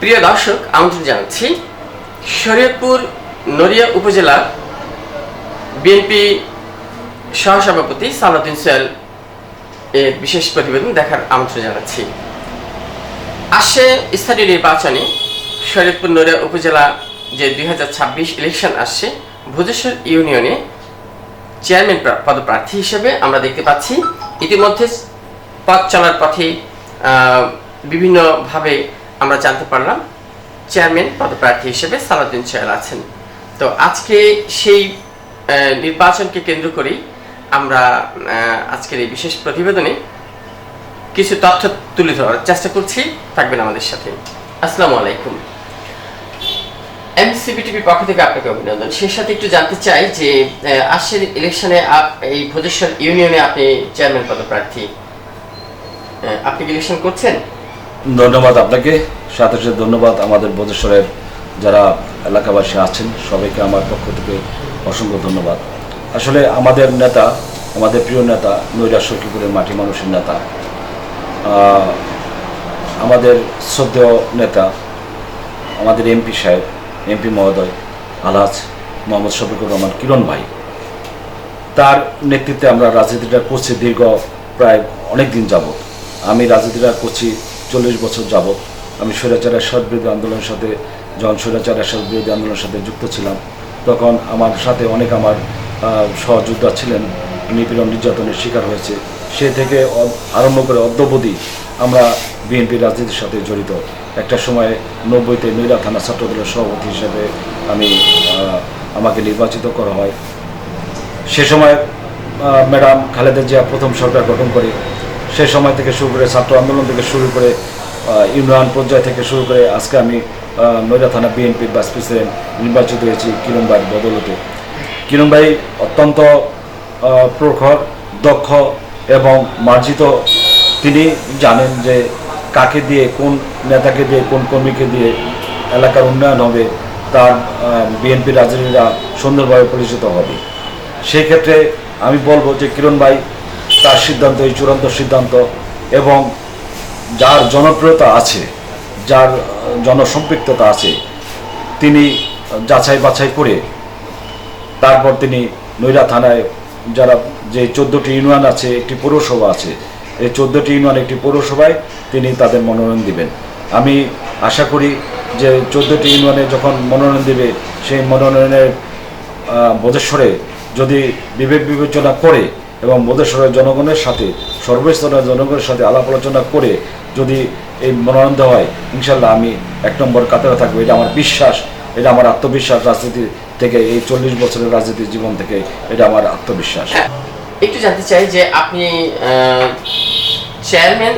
প্রিয় দর্শক, আমন্ত্রণ জানাচ্ছি শরীয়তপুর নড়িয়া উপজেলা বিএনপি সহসভাপতি সালাউদ্দিন সোহেল এর বিশেষ প্রতিবেদন দেখার আমন্ত্রণ জানাচ্ছি। আসছে স্থানীয় নির্বাচনে শরীয়তপুর নড়িয়া উপজেলা যে 2026 ইলেকশন আসছে, ভোজেশ্বর ইউনিয়নে চেয়ারম্যান পদপ্রার্থী হিসেবে আমরা দেখতে পাচ্ছি ইতিমধ্যে পথ চলার পথে বিভিন্নভাবে আমরা জানতে পারলাম চেয়ারম্যান পদপ্রার্থী হিসেবে সালাউদ্দিন সোহেল আছেন। তো আজকে সেই নির্বাচনকে কেন্দ্র করেই আমরা আজকের এই বিশেষ প্রতিবেদনে কিছু তথ্য তুলে ধরার চেষ্টা করছি। থাকবেন আমাদের সাথে। আসসালামু আলাইকুম। এমসিবিটিভির পক্ষ থেকে আপনাকে অভিনন্দন। সেই সাথে একটু জানতে চাই যে আসছেন ইলেকশনে এই ভোজেশ্বর ইউনিয়নে আপনি চেয়ারম্যান পদপ্রার্থী, আপনি কি ইলেকশন করছেন? ধন্যবাদ আপনাকে, সাথে সাথে ধন্যবাদ আমাদের ভোজেশ্বরের যারা এলাকাবাসী আছেন সবাইকে আমার পক্ষ থেকে অসংখ্য ধন্যবাদ। আসলে আমাদের নেতা, আমাদের প্রিয় নেতা, নৈরা সখীপুরের মাটি মানুষের নেতা, আমাদের শ্রদ্ধেয় নেতা, আমাদের এমপি সাহেব, এমপি মহোদয় আলহাজ মোহাম্মদ শফিকুর রহমান কিরণ ভাই, তার নেতৃত্বে আমরা রাজনীতিটা করছি দীর্ঘ প্রায় অনেক দিন যাবৎ। আমি রাজনীতিটা করছি 40 বছর যাবৎ। আমি স্বৈরাচার এরশাদ বিরোধী আন্দোলনের সাথে, যখন স্বৈরাচার এরশাদ বিরোধী আন্দোলনের সাথে যুক্ত ছিলাম, তখন আমার সাথে অনেক আমার সহযোদ্ধা ছিলেন, নিপীড়ন নির্যাতনের শিকার হয়েছে। সে থেকে আরম্ভ করে অদ্যাবধি আমরা বিএনপি রাজনীতির সাথে জড়িত। একটা সময়ে 90-তে নৈরা থানা ছাত্রদলের সভাপতি হিসেবে আমাকে নির্বাচিত করা হয়। সে সময় ম্যাডাম খালেদা জিয়া প্রথম সরকার গঠন করে। সে সময় থেকে শুরু করে ছাত্র আন্দোলন থেকে শুরু করে ইউনিয়ন পর্যায় থেকে শুরু করে আজকে আমি নৈরা থানা বিএনপির ভাইস প্রেসিডেন্ট নির্বাচিত হয়েছি কিরণ ভাইয়ের বদৌলতে। কিরণ ভাই অত্যন্ত প্রখর, দক্ষ এবং মার্জিত। তিনি জানেন যে কাকে দিয়ে, কোন নেতাকে দিয়ে, কোন কর্মীকে দিয়ে এলাকার উন্নয়ন হবে, তার বিএনপি রাজনীতিরা সুন্দরভাবে পরিচিত হবে। সেই ক্ষেত্রে আমি বলবো যে কিরণ ভাই তার সিদ্ধান্ত, এই চূড়ান্ত সিদ্ধান্ত, এবং যার জনপ্রিয়তা আছে, যার জনসম্পৃক্ততা আছে, তিনি যাচাই বাছাই করে তারপর তিনি নৈরা থানায় যারা যে 14টি ইউনিয়ন আছে, একটি পৌরসভা আছে, এই 14টি ইউনিয়ন একটি পৌরসভায় তিনি তাদের মনোনয়ন দিবেন। আমি আশা করি যে 14টি ইউনিয়নে যখন মনোনয়ন দিবে, সেই মনোনয়নের ভোজেশ্বরে যদি বিবেক বিবেচনা করে এবং ভোজেশ্বরের জনগণের সাথে, সর্বস্তরের জনগণের সাথে আলাপ আলোচনা করে যদি এই মনোনয়ন দেওয়া হয়, ইনশাল্লাহ আমি 1 নম্বর কাতারে থাকবো। এটা আমার বিশ্বাস, এটা আমার আত্মবিশ্বাস। রাজনীতি থেকে, এই 40 বছরের রাজনীতির জীবন থেকে এটা আমার আত্মবিশ্বাস। একটু জানতে চাই যে আপনি চেয়ারম্যান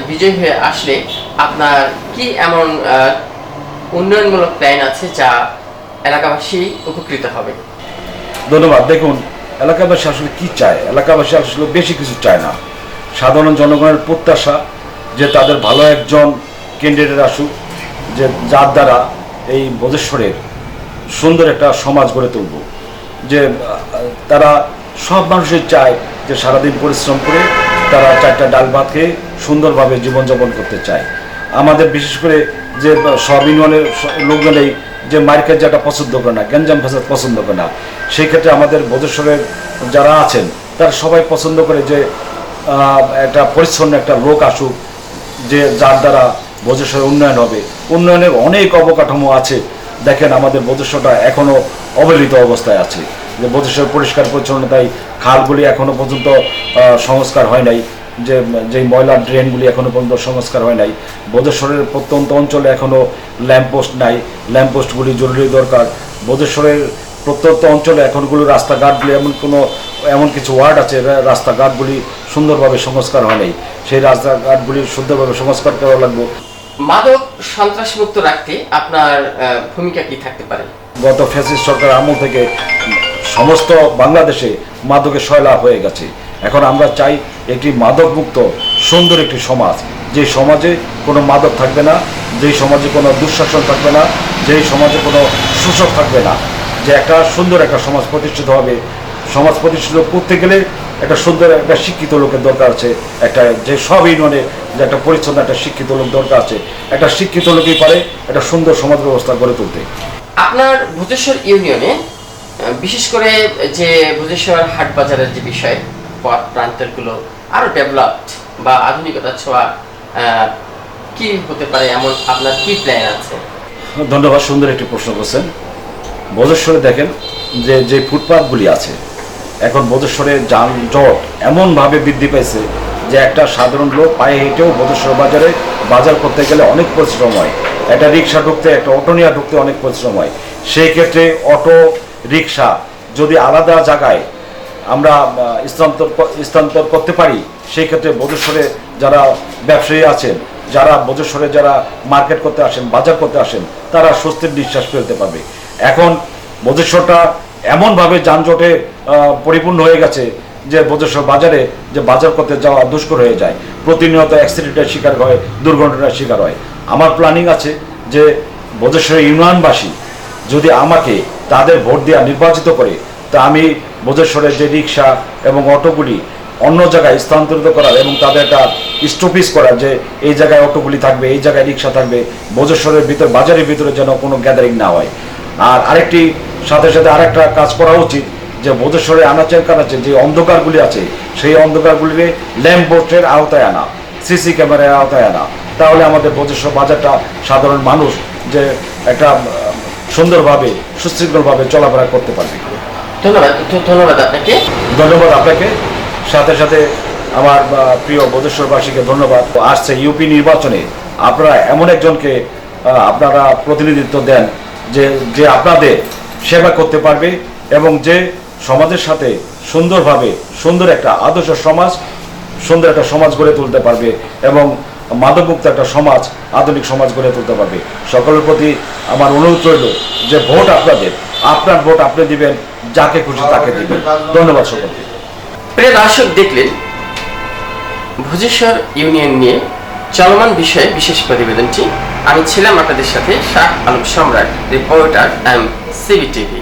বিজয়ী হয়ে আসলে আপনার কি এমন উন্নয়নমূলক প্ল্যান আছে যা এলাকাবাসী উপকৃত হবে? ধন্যবাদ। দেখুন, এলাকাবাসী আসলে কি চায়? এলাকাবাসী আসলে বেশি কিছু চায় না। সাধারণ জনগণের প্রত্যাশা যে তাদের ভালো একজন ক্যান্ডিডেট আসুক, যে যার দ্বারা এই ভোজেশ্বরের সুন্দর একটা সমাজ গড়ে তুলব। যে তারা সব মানুষই চায় যে সারাদিন পরিশ্রম করে তারা 4টা ডাল ভাত খেয়ে সুন্দরভাবে জীবনযাপন করতে চায়। আমাদের বিশেষ করে যে সব ইউনিয়নের লোকজনেই যে মার্কেট যেটা পছন্দ করে না, গ্যাঞ্জাম ফ্যাসাদ পছন্দ করে না। সেই ক্ষেত্রে আমাদের ভোজেশ্বরের যারা আছেন তারা সবাই পছন্দ করে যে একটা পরিচ্ছন্ন একটা লোক আসুক, যে যার দ্বারা ভোজেশ্বরের উন্নয়ন হবে। উন্নয়নের অনেক অবকাঠামো আছে। দেখেন, আমাদের ভোজেশ্বরটা এখনও অবহেলিত অবস্থায় আছে। যে ভোজেশ্বর পরিষ্কার পরিচ্ছন্নতায় খালগুলি এখনও পর্যন্ত সংস্কার হয় নাই, যে ময়লার ড্রেনগুলি এখনও পর্যন্ত সংস্কার হয় নাই। ভোজেশ্বরের প্রত্যন্ত অঞ্চলে এখনও ল্যাম্পপোস্ট নাই, ল্যাম্পপোস্টগুলি জরুরি দরকার। ভোজেশ্বরের প্রত্যন্ত অঞ্চলে এখনগুলো রাস্তাঘাটগুলি এমন কিছু ওয়ার্ড আছে, রাস্তাঘাটগুলি সুন্দরভাবে সংস্কার হয় নাই। সেই রাস্তাঘাটগুলি সুন্দরভাবে সংস্কার করা লাগবে। মাদক সন্ত্রাসমুক্ত রাখতে আপনার ভূমিকা কি থাকতে পারে? গত ফ্যাসিস্ট সরকার আমল থেকে সমস্ত বাংলাদেশে মাদকের সয়লাভ হয়ে গেছে। এখন আমরা চাই একটি মাদকমুক্ত সুন্দর একটি সমাজ, যে সমাজে কোনো মাদক থাকবে না, যেই সমাজে কোনো দুঃশাসন থাকবে না, যেই সমাজে কোনো শোষক থাকবে না, যে একটা সুন্দর একটা সমাজ প্রতিষ্ঠিত হবে। সমাজ প্রতিষ্ঠিত করতে গেলে একটা সুন্দর একটা শিক্ষিত লোকের দরকার আছে, একটা যে সব ইউনিয়নে যে একটা পরিচ্ছন্ন একটা শিক্ষিত লোক দরকার আছে। একটা শিক্ষিত লোকই পারে একটা সুন্দর সমাজ ব্যবস্থা গড়ে তুলতে। আপনার ভোজেশ্বর ইউনিয়নে বিশেষ করে যে ভোজেশ্বর হাট বাজারের যে বিষয়, পথ প্রান্তরগুলো আরো ডেভেলপড বা আধুনিকতার ছোঁয়া কি হতে পারে, এমন আপনার কি প্ল্যান আছে? ধন্যবাদ, সুন্দর একটি প্রশ্ন করছেন। ভোজেশ্বরে দেখেন যে যে ফুটপাথগুলি আছে, এখন ভোজেশ্বরে যানজট এমনভাবে বৃদ্ধি পেয়েছে যে একটা সাধারণ লোক পায়ে হেঁটেও ভোজেশ্বর বাজারে বাজার করতে গেলে অনেক পরিশ্রম হয়। একটা রিক্সা ঢুকতে, একটা অটো নিয়ে ঢুকতে অনেক পরিশ্রম হয়। সেই ক্ষেত্রে অটো রিক্সা যদি আলাদা জায়গায় আমরা স্থানান্তর করতে পারি, সেই ক্ষেত্রে ভোজেশ্বরে যারা ব্যবসায়ী আছেন, যারা ভোজেশ্বরে যারা মার্কেট করতে আসেন, বাজার করতে আসেন, তারা স্বস্তির নিঃশ্বাস ফেলতে পারবে। এখন ভোজেশ্বরটা এমনভাবে যানজটে পরিপূর্ণ হয়ে গেছে যে ভোজেশ্বর বাজারে যে বাজার করতে যাওয়া দুষ্কর হয়ে যায়, প্রতিনিয়ত অ্যাক্সিডেন্টের শিকার হয়, দুর্ঘটনার শিকার হয়। আমার প্ল্যানিং আছে যে ভোজেশ্বরের ইউনিয়নবাসী যদি আমাকে তাদের ভোট দেওয়া নির্বাচিত করে, তা আমি ভোজেশ্বরের যে রিক্সা এবং অটোগুলি অন্য জায়গায় স্থানান্তরিত করার এবং তাদের একটা স্টপেজ করার, যে এই জায়গায় অটোগুলি থাকবে, এই জায়গায় রিক্সা থাকবে, ভোজেশ্বরের ভিতর বাজারের ভিতরে যেন কোনো গ্যাদারিং না হয়। আর আরেকটি সাথে সাথে আরেকটা কাজ করা উচিত যে ভোজেশ্বরে আনাচে কানাচে যে অন্ধকারগুলি আছে, সেই অন্ধকারগুলিকে ল্যাম্প পোস্টের আওতায় আনা, সিসি ক্যামেরার আওতায় আনা। তাহলে আমাদের ভোজেশ্বর বাজারটা সাধারণ মানুষ যে একটা সুন্দরভাবে সুশৃঙ্খলভাবে চলাফেরা করতে পারবে। ধন্যবাদ আপনাকে। ধন্যবাদ আপনাকে, সাথে সাথে আমার প্রিয় ভোজেশ্বরবাসীকে ধন্যবাদ। আসছে ইউপি নির্বাচনে আপনারা এমন একজনকে আপনারা প্রতিনিধিত্ব দেন যে যে আপনাদের সেবা করতে পারবে এবং যে সমাজের সাথে সুন্দরভাবে সুন্দর একটা আদর্শ সমাজ, সুন্দর একটা সমাজ গড়ে তুলতে পারবে এবং মাদকমুক্ত একটা সমাজ, আধুনিক সমাজ গড়ে তুলতে পারবে। সকলের প্রতি আমার অনুরোধ রইল যে ভোট আপনাদের, আপনার ভোট আপনি দিবেন, যাকে খুশি তাকে দিবেন। ধন্যবাদ সকলকে। প্রিয় দর্শক, দেখলেন ভোজেশ্বর ইউনিয়ন নিয়ে চলমান বিষয়ে বিশেষ প্রতিবেদনটি। আমি ছিলাম আপনাদের সাথে শাহ আলম সম্রাট, রিপোর্টার সিবিটিভি।